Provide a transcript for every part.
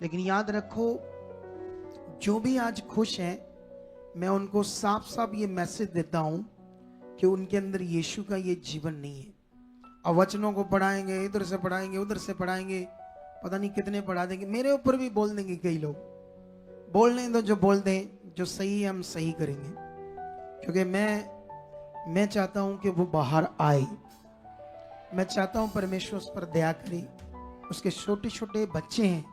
लेकिन याद रखो, जो भी आज खुश हैं, मैं उनको साफ साफ ये मैसेज देता हूं कि उनके अंदर यीशु का ये जीवन नहीं है। और वचनों को पढ़ाएंगे, इधर से पढ़ाएंगे, उधर से पढ़ाएंगे, पता नहीं कितने पढ़ा देंगे, मेरे ऊपर भी बोल देंगे कई लोग। बोलने दो, जो बोल दें, जो सही है हम सही करेंगे, क्योंकि मैं चाहता हूं कि वो बाहर आए। मैं चाहता हूं परमेश्वर उस पर दया करे। उसके छोटे छोटे बच्चे हैं।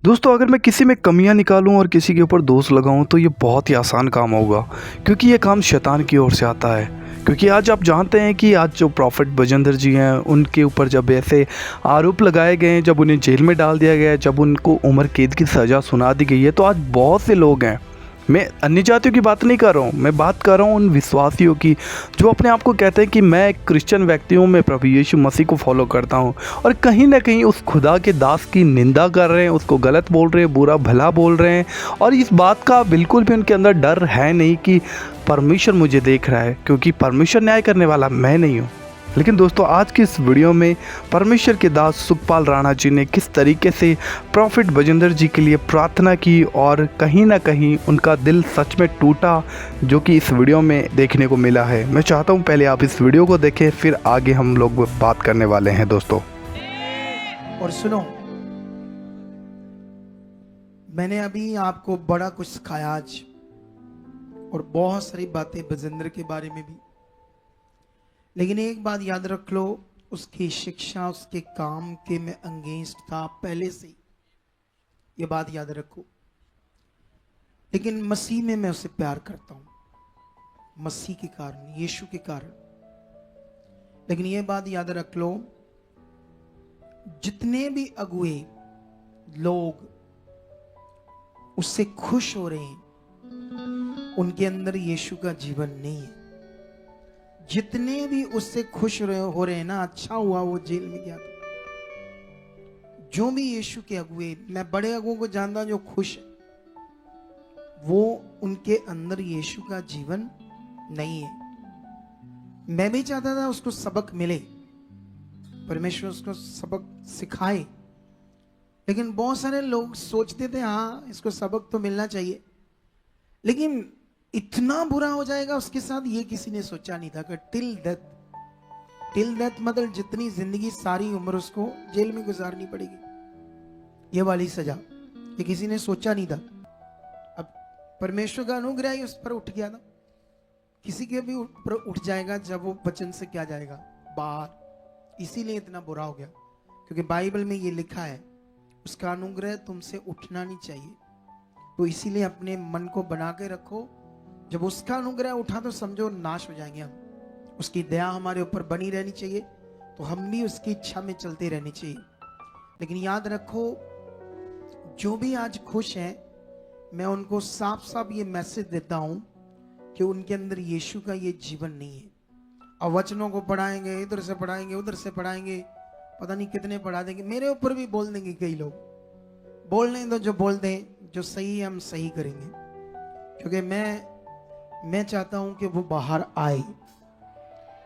दोस्तों, अगर मैं किसी में कमियां निकालूं और किसी के ऊपर दोष लगाऊं तो ये बहुत ही आसान काम होगा, क्योंकि ये काम शैतान की ओर से आता है। क्योंकि आज आप जानते हैं कि आज जो प्रॉफिट बजेंद्र जी हैं, उनके ऊपर जब ऐसे आरोप लगाए गए हैं, जब उन्हें जेल में डाल दिया गया है, जब उनको उम्र कैद की सज़ा सुना दी गई है, तो आज बहुत से लोग हैं, मैं अन्य जातियों की बात नहीं कर रहा हूँ, मैं बात कर रहा हूँ उन विश्वासियों की जो अपने आप को कहते हैं कि मैं एक क्रिश्चियन व्यक्ति हूँ, मैं प्रभु यीशु मसीह को फॉलो करता हूँ, और कहीं ना कहीं उस खुदा के दास की निंदा कर रहे हैं, उसको गलत बोल रहे हैं, बुरा भला बोल रहे हैं, और इस बात का बिल्कुल भी उनके अंदर डर है नहीं कि परमेश्वर मुझे देख रहा है, क्योंकि परमेश्वर न्याय करने वाला मैं नहीं हूँ। लेकिन दोस्तों, आज की इस वीडियो में परमेश्वर के दास सुखपाल राणा जी ने किस तरीके से प्रॉफिट बजेंद्र जी के लिए प्रार्थना की और कहीं ना कहीं उनका दिल सच में टूटा, जो कि इस वीडियो में देखने को मिला है। मैं चाहता हूं पहले आप इस वीडियो को देखें, फिर आगे हम लोग बात करने वाले हैं दोस्तों। और सुनो, मैंने अभी आपको बड़ा कुछ सिखाया आज, और बहुत सारी बातें बजेंद्र के बारे में भी। लेकिन एक बात याद रख लो, उसकी शिक्षा, उसके काम के मैं अगेंस्ट था पहले से, ये बात याद रखो। लेकिन मसीह में मैं उसे प्यार करता हूं, मसीह के कारण, यीशु के कारण। लेकिन ये बात याद रख लो, जितने भी अगुए लोग उससे खुश हो रहे हैं, उनके अंदर यीशु का जीवन नहीं है। जितने भी उससे खुश हो रहे हैं ना, अच्छा हुआ वो जेल में गया था। जो भी यीशु के अगुए, मैं बड़े अगुओं को जानता जो खुश है, वो उनके अंदर यीशु का जीवन नहीं है। मैं भी चाहता था उसको सबक मिले, परमेश्वर उसको सबक सिखाए। लेकिन बहुत सारे लोग सोचते थे हाँ इसको सबक तो मिलना चाहिए, लेकिन इतना बुरा हो जाएगा उसके साथ, ये किसी ने सोचा नहीं था कि टिल डेथ मतलब जितनी जिंदगी, सारी उम्र उसको जेल में गुजारनी पड़ेगी, ये वाली सजा, ये किसी ने सोचा नहीं था। अब परमेश्वर का अनुग्रह ही उस पर उठ गया था। किसी के भी ऊपर उठ जाएगा जब वो वचन से क्या जाएगा बाहर। इसीलिए इतना बुरा हो गया, क्योंकि बाइबल में ये लिखा है उसका अनुग्रह तुमसे उठना नहीं चाहिए। तो इसीलिए अपने मन को बना के रखो, जब उसका अनुग्रह उठा तो समझो नाश हो जाएंगे हम। उसकी दया हमारे ऊपर बनी रहनी चाहिए, तो हम भी उसकी इच्छा में चलते रहने चाहिए। लेकिन याद रखो, जो भी आज खुश हैं, मैं उनको साफ साफ ये मैसेज देता हूं कि उनके अंदर यीशु का ये जीवन नहीं है। और वचनों को पढ़ाएंगे, इधर से पढ़ाएंगे, उधर से पढ़ाएंगे, पता नहीं कितने पढ़ा देंगे, मेरे ऊपर भी बोल देंगे कई लोग। बोलने दो, जो बोल दें, जो सही है हम सही करेंगे, क्योंकि मैं चाहता हूं कि वो बाहर आए।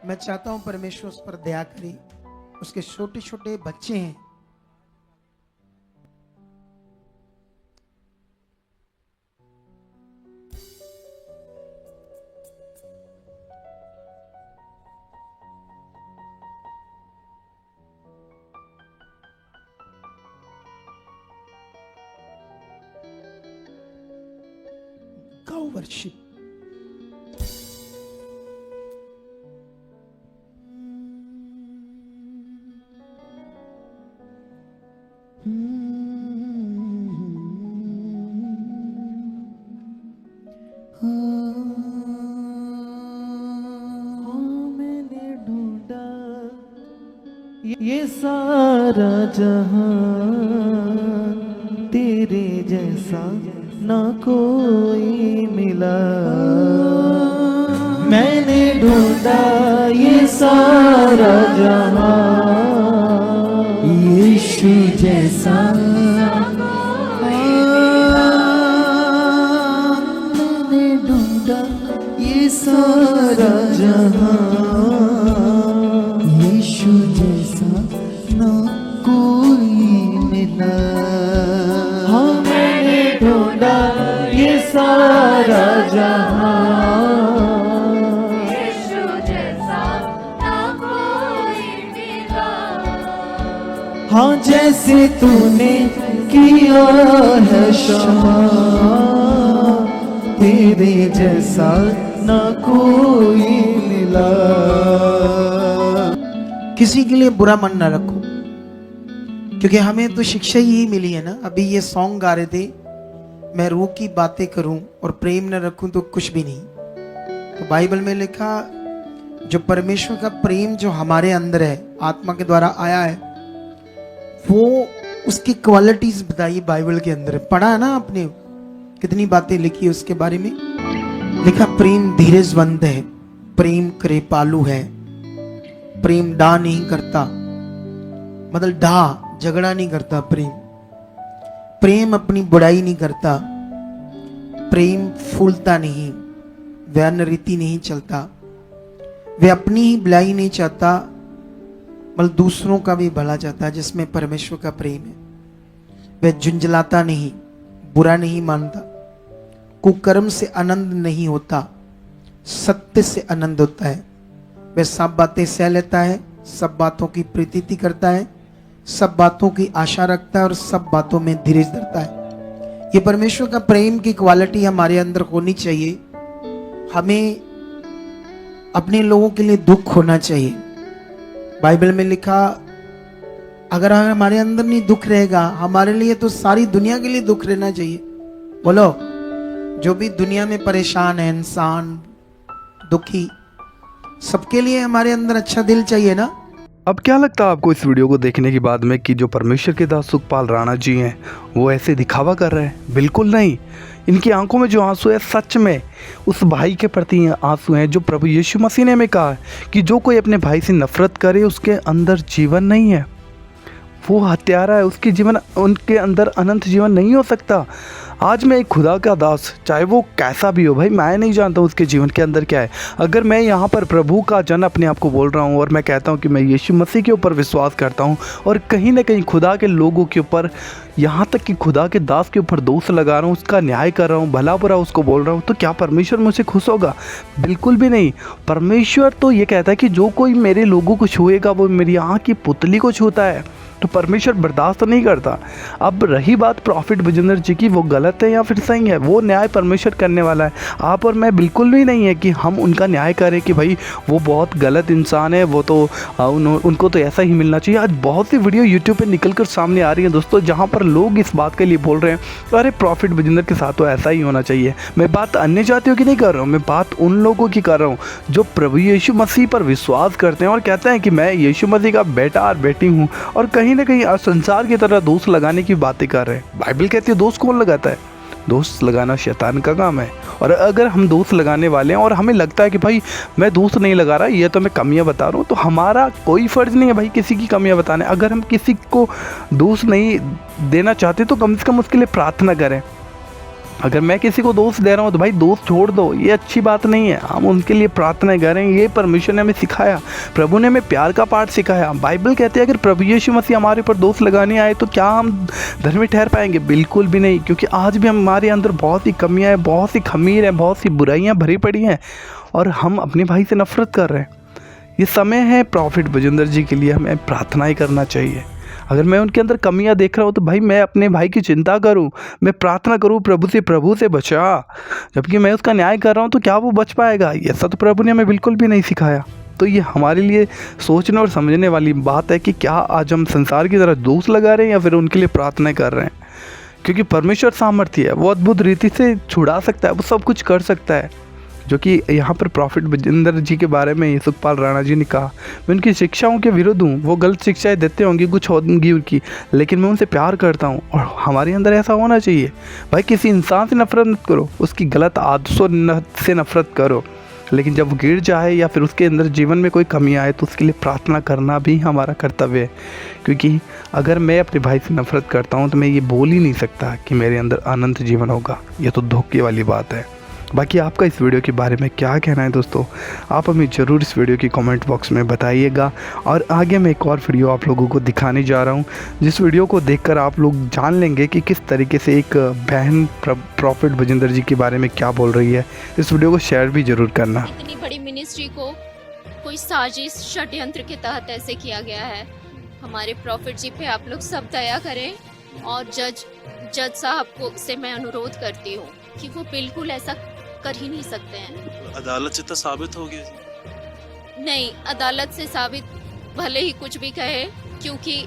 मैं चाहता हूं परमेश्वर उस पर दया करे। उसके छोटे छोटे बच्चे हैं। Go worship. मैंने ढूंढा ये सारा जहां, तेरे जैसा ना कोई मिला। मैंने ढूंढा ये सारा जहां, यीशु जैसा मैंने ढूंढा ये सारा जहां, यीशु जैसा ना कोई मिला। ऐसे तूने किया है क्षमा, तेरे जैसा ना कोई मिला। किसी के लिए बुरा मन ना रखो, क्योंकि हमें तो शिक्षा यही मिली है ना। अभी ये सॉन्ग गा रहे थे, मैं रूह की बातें करूं और प्रेम न रखूं तो कुछ भी नहीं। तो बाइबल में लिखा, जो परमेश्वर का प्रेम जो हमारे अंदर है, आत्मा के द्वारा आया है, वो उसकी क्वालिटीज बताई बाइबल के अंदर। पढ़ा है ना आपने, कितनी बातें लिखी है उसके बारे में। लिखा, प्रेम धीरजवंत है, प्रेम कृपालु है, प्रेम डा नहीं करता, मतलब डा झगड़ा नहीं करता। प्रेम अपनी बुराई नहीं करता, प्रेम फूलता नहीं, वह रीति नहीं चलता, वे अपनी ही भलाई नहीं चाहता, बल्कि दूसरों का भी भला चाहता है। जिसमें परमेश्वर का प्रेम है, वह झुंझलाता नहीं, बुरा नहीं मानता, कुकर्म से आनंद नहीं होता, सत्य से आनंद होता है। वह सब बातें सह लेता है, सब बातों की प्रीति करता है, सब बातों की आशा रखता है और सब बातों में धीरज धरता है। ये परमेश्वर का प्रेम की क्वालिटी हमारे अंदर होनी चाहिए। हमें अपने लोगों के लिए दुख होना चाहिए। बाइबल में लिखा, अगर हमारे अंदर नहीं दुख रहेगा, हमारे लिए तो सारी दुनिया के लिए दुख रहना चाहिए। बोलो, जो भी दुनिया में परेशान है, इंसान दुखी, सबके लिए हमारे अंदर अच्छा दिल चाहिए ना। अब क्या लगता है आपको इस वीडियो को देखने के बाद में कि जो परमेश्वर के दास सुखपाल राणा जी हैं वो ऐसे दिखावा कर रहे हैं? बिल्कुल नहीं। इनकी आंखों में जो आंसू है, सच में उस भाई के प्रति आंसू हैं जो प्रभु यीशु मसीह ने हमें कहा है कि जो कोई अपने भाई से नफरत करे उसके अंदर जीवन नहीं है, वो हत्यारा है, उसके जीवन उनके अंदर अनंत जीवन नहीं हो सकता। आज मैं एक खुदा का दास, चाहे वो कैसा भी हो, भाई मैं नहीं जानता उसके जीवन के अंदर क्या है। अगर मैं यहाँ पर प्रभु का जन अपने आप को बोल रहा हूँ और मैं कहता हूँ कि मैं यीशु मसीह के ऊपर विश्वास करता हूँ और कहीं ना कहीं खुदा के लोगों के ऊपर, यहाँ तक कि खुदा के दास के ऊपर दोष लगा रहा हूँ, उसका न्याय कर रहा हूँ, भला बुरा उसको बोल रहा हूँ, तो क्या परमेश्वर मुझसे खुश होगा? बिल्कुल भी नहीं। परमेश्वर तो ये कहता है कि जो कोई मेरे लोगों को छुएगा वो मेरी आँख की पुतली को छूता है। तो परमेश्वर बर्दाश्त तो नहीं करता। अब रही बात प्रॉफिट विजेंद्र जी की, वो गलत है या फिर सही है, वो न्याय परमेश्वर करने वाला है। आप और मैं बिल्कुल भी नहीं है कि हम उनका न्याय करें कि भाई वो बहुत गलत इंसान है, वो तो उनको तो ऐसा ही मिलना चाहिए। आज बहुत सी वीडियो यूट्यूब पे निकल कर सामने आ रही हैं दोस्तों, जहाँ पर लोग इस बात के लिए बोल रहे हैं अरे प्रॉफिट विजेंद्र के साथ तो ऐसा ही होना चाहिए। मैं बात अन्य जातियों की नहीं कर रहा हूँ, मैं बात उन लोगों की कर रहा हूँ जो प्रभु यीशु मसीह पर विश्वास करते हैं और कहते हैं कि मैं यीशु मसीह का बेटा और बेटी हूँ, और कहीं ना कहीं संसार की तरह दोष लगाने की बातें कर रहे हैं। बाइबल कहती है दोष कौन लगाता है? दोष लगाना शैतान का काम है। और अगर हम दोष लगाने वाले हैं और हमें लगता है कि भाई मैं दोष नहीं लगा रहा, ये तो मैं कमियां बता रहा हूँ, तो हमारा कोई फ़र्ज़ नहीं है भाई किसी की कमियां बताने। अगर हम किसी को दोष नहीं देना चाहते तो कम से कम उसके लिए प्रार्थना करें। अगर मैं किसी को दोष दे रहा हूँ तो भाई दोष छोड़ दो, ये अच्छी बात नहीं है। हम उनके लिए प्रार्थना करें, ये परमेश्वर ने हमें सिखाया, प्रभु ने हमें प्यार का पाठ सिखाया। बाइबल कहते हैं अगर प्रभु यीशु मसीह हमारे ऊपर दोष लगाने आए तो क्या हम धर्मी ठहर पाएंगे? बिल्कुल भी नहीं, क्योंकि आज भी हमारे अंदर बहुत सी कमियाँ हैं, बहुत सी खमीर हैं, बहुत सी बुराइयाँ भरी पड़ी हैं और हम अपने भाई से नफरत कर रहे हैं। ये समय है प्रॉफिट विजेंद्र जी के लिए हमें प्रार्थना ही करना चाहिए। अगर मैं उनके अंदर कमियां देख रहा हूँ तो भाई मैं अपने भाई की चिंता करूँ, मैं प्रार्थना करूँ प्रभु से बचा। जबकि मैं उसका न्याय कर रहा हूँ तो क्या वो बच पाएगा? ऐसा तो प्रभु ने हमें बिल्कुल भी नहीं सिखाया। तो ये हमारे लिए सोचने और समझने वाली बात है कि क्या आज हम संसार की तरह दोष लगा रहे हैं या फिर उनके लिए प्रार्थना कर रहे हैं। क्योंकि परमेश्वर सामर्थ्य है, वो अद्भुत रीति से छुड़ा सकता है, वो सब कुछ कर सकता है। जो कि यहाँ पर प्रॉफिट विजेंद्र जी के बारे में सुखपाल राणा जी ने कहा, मैं उनकी शिक्षाओं के विरुद्ध हूँ। वो गलत शिक्षाएं देते होंगी, कुछ होंगी उनकी, लेकिन मैं उनसे प्यार करता हूँ और हमारे अंदर ऐसा होना चाहिए। भाई किसी इंसान से नफरत मत करो, उसकी गलत आदतों से नफरत करो, लेकिन जब गिर जाए या फिर उसके अंदर जीवन में कोई कमी आए तो उसके लिए प्रार्थना करना भी हमारा कर्तव्य है। क्योंकि अगर मैं अपने भाई से नफरत करता हूँ तो मैं ये बोल ही नहीं सकता कि मेरे अंदर अनंत जीवन होगा। ये तो धोखे वाली बात है। बाकी आपका इस वीडियो के बारे में क्या कहना है दोस्तों, आप हमें ज़रूर इस वीडियो की कमेंट बॉक्स में बताइएगा। और आगे मैं एक और वीडियो आप लोगों को दिखाने जा रहा हूं, जिस वीडियो को देखकर आप लोग जान लेंगे कि किस तरीके से एक बहन प्रॉफिट विजेंद्र जी के बारे में क्या बोल रही है। इस वीडियो को शेयर भी ज़रूर करना। इतनी बड़ी मिनिस्ट्री को कोई साजिश षड्यंत्र के तहत ऐसे किया गया है। हमारे प्रॉफिट जी पे आप लोग सब दया करें और जज साहब को से मैं अनुरोध करती हूँ कि वो बिल्कुल ऐसा कर ही नहीं सकते हैं। अदालत से तो साबित हो गया। नहीं, अदालत से साबित भले ही कुछ भी कहे, क्योंकि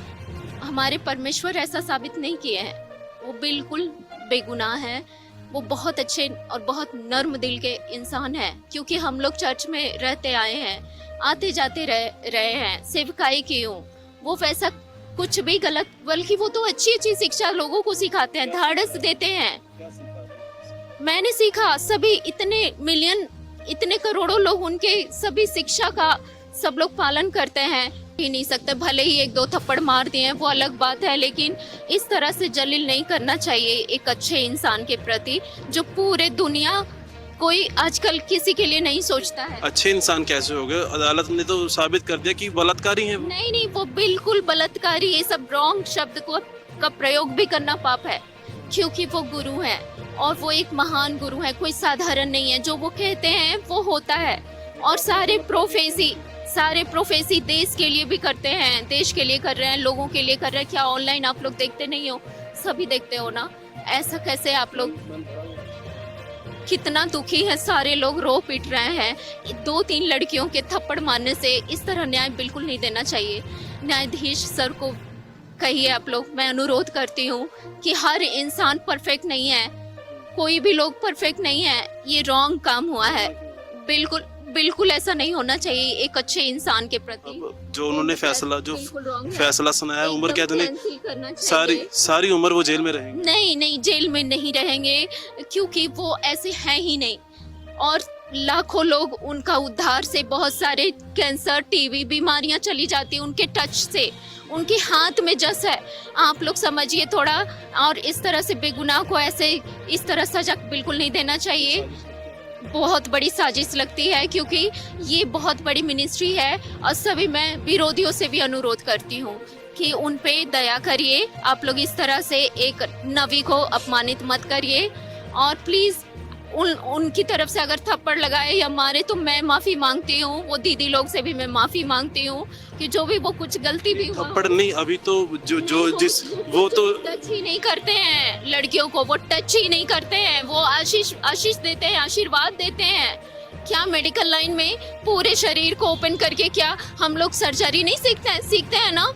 हमारे परमेश्वर ऐसा साबित नहीं किए हैं। वो बिल्कुल बेगुनाह हैं। वो बहुत अच्छे और बहुत नर्म दिल के इंसान हैं, क्योंकि हम लोग चर्च में रहते आए हैं, आते जाते रहे हैं, सेवकाई की हूँ। वो वैसा कुछ भी गलत, बल्कि वो तो अच्छी अच्छी शिक्षा लोगों को सिखाते हैं, ढाढ़स देते हैं। मैंने सीखा, सभी इतने मिलियन, इतने करोड़ों लोग उनके सभी शिक्षा का सब लोग पालन करते हैं ही नहीं सकते। भले ही एक दो थप्पड़ मार दिए हैं वो अलग बात है, लेकिन इस तरह से जलील नहीं करना चाहिए एक अच्छे इंसान के प्रति, जो पूरे दुनिया कोई आजकल किसी के लिए नहीं सोचता है। अच्छे इंसान कैसे हो गए? अदालत ने तो साबित कर दिया कि बलात्कारी हैं वो। नहीं, वो बिल्कुल बलात्कारी, ये सब रॉन्ग शब्द का प्रयोग भी करना पाप है, क्योंकि वो गुरु हैं और वो एक महान गुरु है, कोई साधारण नहीं है। जो वो कहते हैं वो होता है। और सारे प्रोफेसी देश के लिए भी करते हैं, देश के लिए कर रहे हैं, लोगों के लिए कर रहे हैं। क्या ऑनलाइन आप लोग देखते नहीं हो? सभी देखते हो ना। ऐसा कैसे आप लोग, कितना दुखी है, सारे लोग रो पीट रहे हैं। 2-3 लड़कियों के थप्पड़ मारने से इस तरह न्याय बिल्कुल नहीं देना चाहिए। न्यायाधीश सर को कहिए आप लोग, मैं अनुरोध करती हूँ कि हर इंसान परफेक्ट नहीं है, कोई भी लोग परफेक्ट नहीं है। ये रॉन्ग काम हुआ है, बिल्कुल बिल्कुल ऐसा नहीं होना चाहिए एक अच्छे इंसान के प्रति। जो उन्होंने फैसला सुनाया, उम्र क्या करना सारी उम्र वो जेल में रहेंगे? नहीं, जेल में नहीं रहेंगे, क्योंकि वो ऐसे हैं ही नहीं। और लाखों लोग उनका उद्धार से, बहुत सारे कैंसर, टीबी बीमारियां चली जाती हैं उनके टच से। उनके हाथ में जस है, आप लोग समझिए थोड़ा। और इस तरह से बेगुनाह को ऐसे इस तरह सजा बिल्कुल नहीं देना चाहिए। बहुत बड़ी साजिश लगती है, क्योंकि ये बहुत बड़ी मिनिस्ट्री है। और सभी, मैं विरोधियों से भी अनुरोध करती हूँ कि उन पे दया करिए। आप लोग इस तरह से एक नबी को अपमानित मत करिए। और प्लीज़ उनकी तरफ से अगर थप्पड़ लगाए या मारे तो मैं माफ़ी मांगती हूँ। वो दीदी लोग से भी मैं माफ़ी मांगती हूँ कि जो भी वो कुछ गलती भी हुआ। थप्पड़ नहीं, अभी तो वो तो टच ही नहीं करते हैं लड़कियों को, वो टच ही नहीं करते हैं। वो आशीष देते हैं, आशीर्वाद देते हैं। क्या मेडिकल लाइन में पूरे शरीर को ओपन करके क्या हम लोग सर्जरी नहीं सीखते हैं ना?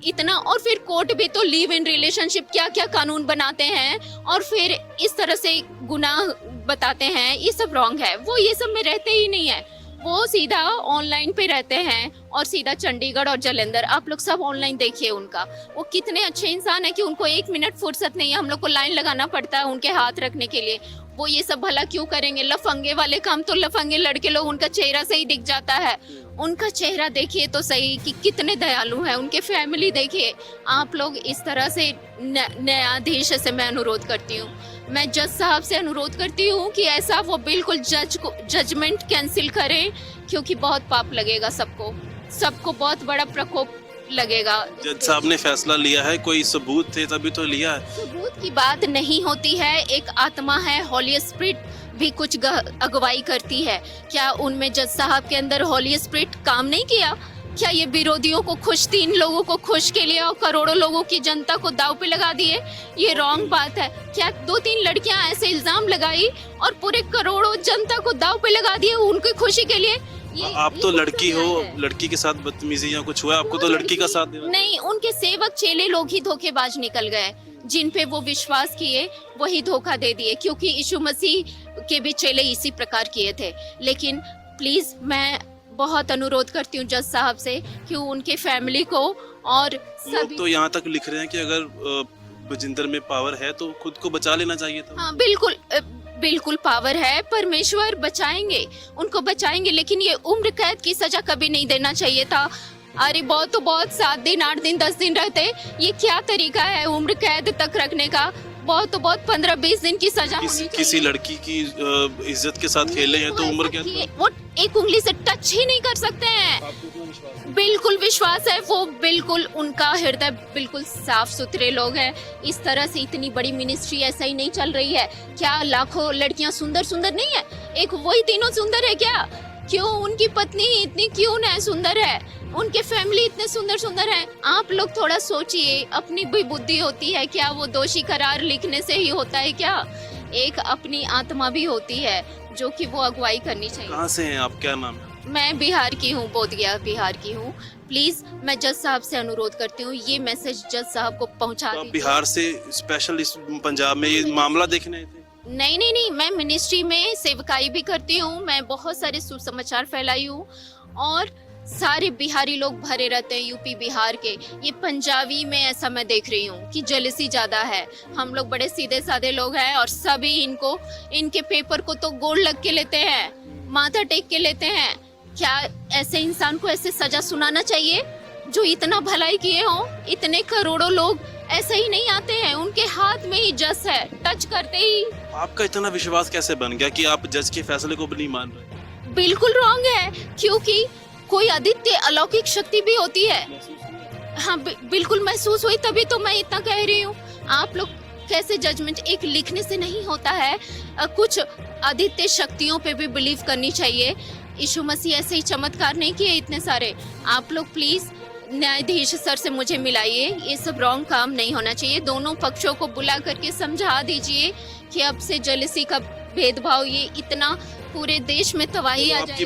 इतना। और फिर कोर्ट भी तो लिव इन रिलेशनशिप क्या क्या कानून बनाते हैं, और फिर इस तरह से गुनाह बताते हैं। ये सब रॉन्ग है। वो ये सब में रहते ही नहीं है, वो सीधा ऑनलाइन पे रहते हैं। और सीधा चंडीगढ़ और जालंधर, आप लोग सब ऑनलाइन देखिए उनका। वो कितने अच्छे इंसान है कि उनको 1 मिनट फुर्सत नहीं है। हम लोग को लाइन लगाना पड़ता है उनके हाथ रखने के लिए। वो ये सब भला क्यों करेंगे? लफंगे वाले काम तो लफंगे लड़के लोग, उनका चेहरा सही दिख जाता है। उनका चेहरा देखिए तो सही कि कितने दयालु हैं। उनके फैमिली देखिए। आप लोग इस तरह से, न्यायाधीश से मैं अनुरोध करती हूँ, मैं जज साहब से अनुरोध करती हूँ कि ऐसा वो बिल्कुल जजमेंट कैंसिल करें, क्योंकि बहुत पाप लगेगा सबको बहुत बड़ा प्रकोप लगेगा। जज साहब ने फैसला लिया है, कोई सबूत थे तभी तो लिया है। सबूत की बात नहीं होती है। एक आत्मा है, होली स्पिरिट भी कुछ अगुवाई करती है। क्या उनमें जज साहब के अंदर होली स्पिरिट काम नहीं किया? क्या ये विरोधियों को खुश, 3 लोगों को खुश के लिए और करोड़ों लोगों की जनता को दाव पे लगा दिए? ये रॉन्ग बात है। क्या 2-3 लड़कियां ऐसे इल्जाम लगाई और पूरे करोड़ों जनता को दाव पे लगा दिए उनकी खुशी के लिए? आप तो लड़की हो, लड़की के साथ बदतमीजी या कुछ हुआ, आपको तो लड़की का साथ देना नहीं। उनके सेवक चेले लोग ही धोखेबाज निकल गए, जिन पे वो विश्वास किए वही धोखा दे दिए, क्योंकि यीशु मसीह के भी चेले इसी प्रकार किए थे। लेकिन प्लीज मैं बहुत अनुरोध करती हूँ जज साहब से कि उनके फैमिली को और लोग तो यहाँ तक लिख रहे हैं कि अगर बजिंदर में पावर है तो खुद को बचा लेना चाहिए था। हाँ, बिल्कुल पावर है। परमेश्वर बचाएंगे, उनको बचाएंगे, लेकिन ये उम्र कैद की सजा कभी नहीं देना चाहिए था। अरे बहुत तो बहुत 7 दिन, 8 दिन, 10 दिन रहते, ये क्या तरीका है उम्र कैद तक रखने का? बहुत तो बहुत 15-20 दिन की सजा होनी चाहिए। किसी लड़की की इज्जत के साथ खेले हैं तो उम्र कैद। वो एक उंगली से टच ही नहीं कर सकते हैं। बिल्कुल विश्वास है, वो बिल्कुल, उनका हृदय बिल्कुल साफ सुथरे लोग हैं। इस तरह से इतनी बड़ी मिनिस्ट्री ऐसा ही नहीं चल रही है। क्या लाखों लड़कियां सुंदर नहीं है? एक वही तीनों सुंदर है क्या? क्यों उनकी पत्नी इतनी क्यों न सुंदर है, उनके फैमिली इतने सुंदर सुंदर है। आप लोग थोड़ा सोचिए, अपनी भी बुद्धि होती है क्या? वो दोषी करार लिखने से ही होता है क्या? एक अपनी आत्मा भी होती है जो कि वो अगुवाई करनी चाहिए। कहाँ से हैं आप, क्या नाम है? मैं बिहार की हूँ, बोधगया बिहार की हूँ। प्लीज मैं जज साहब से अनुरोध करती हूँ, ये मैसेज जज साहब को पहुँचा तो आप दीजिए। बिहार से स्पेशल इस पंजाब में ये मामला देखने आए थे? नहीं नहीं नहीं, मैं मिनिस्ट्री में सेवकाई भी करती हूँ, मैं बहुत सारे सुसमाचार फैलाई हूँ और सारे बिहारी लोग भरे रहते हैं, यूपी बिहार के। ये पंजाबी में ऐसा मैं देख रही हूँ कि जेलसी ज्यादा है। हम लोग बड़े सीधे साधे लोग हैं और सभी इनको, इनके पेपर को तो गोड़ लग के लेते हैं, माथा टेक के लेते हैं। क्या ऐसे इंसान को ऐसे सजा सुनाना चाहिए जो इतना भलाई किए हो? इतने करोड़ों लोग ऐसे ही नहीं आते हैं, उनके हाथ में ही जस है, टच करते ही। आपका इतना विश्वास कैसे बन गया कि आप जज के फैसले को भी नहीं मान रहे? बिल्कुल रॉन्ग है, क्योंकि कोई आदित्य अलौकिक शक्ति भी होती है। हाँ बिल्कुल महसूस हुई, तभी तो मैं इतना कह रही हूँ। आप लोग कैसे जजमेंट एक लिखने से नहीं होता है, कुछ आदित्य शक्तियों पे भी बिलीव करनी चाहिए। यीशु मसीह ऐसे ही चमत्कार नहीं किए इतने सारे। आप लोग प्लीज न्यायाधीश सर से मुझे मिलाइए, ये सब रॉन्ग काम नहीं होना चाहिए। दोनों पक्षों को बुला करके समझा दीजिए कि अब से जेलसी का भेदभाव ये इतना पूरे देश में तबाही आ आपकी जाए।